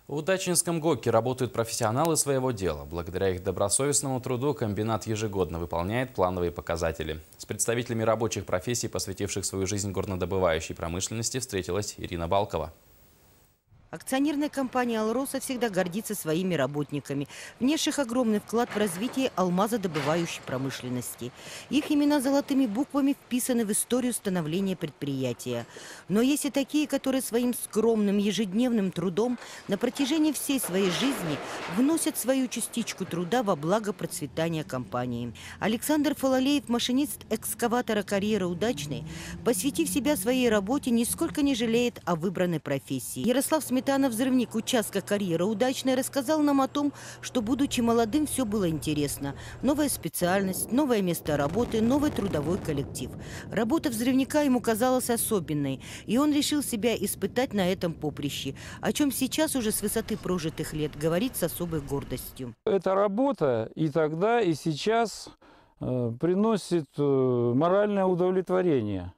В Удачинском ГОКе работают профессионалы своего дела. Благодаря их добросовестному труду комбинат ежегодно выполняет плановые показатели. С представителями рабочих профессий, посвятивших свою жизнь горнодобывающей промышленности, встретилась Ирина Балкова. Акционерная компания «Алроса» всегда гордится своими работниками, внесших огромный вклад в развитие алмазодобывающей промышленности. Их имена золотыми буквами вписаны в историю становления предприятия. Но есть и такие, которые своим скромным ежедневным трудом на протяжении всей своей жизни вносят свою частичку труда во благо процветания компании. Александр Фалалеев, машинист экскаватора «Карьера удачной», посвятив себя своей работе, нисколько не жалеет о выбранной профессии. Ярослав Сметана, взрывник участка «Карьера удачная», рассказал нам о том, что, будучи молодым, все было интересно. Новая специальность, новое место работы, новый трудовой коллектив. Работа взрывника ему казалась особенной, и он решил себя испытать на этом поприще, о чем сейчас уже с высоты прожитых лет говорит с особой гордостью. Эта работа и тогда, и сейчас приносит моральное удовлетворение.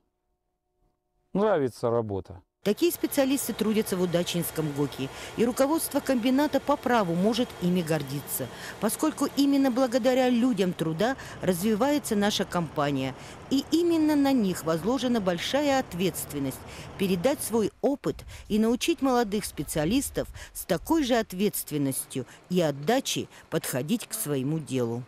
Нравится работа. Такие специалисты трудятся в Удачинском ГОКе, и руководство комбината по праву может ими гордиться, поскольку именно благодаря людям труда развивается наша компания, и именно на них возложена большая ответственность передать свой опыт и научить молодых специалистов с такой же ответственностью и отдачей подходить к своему делу.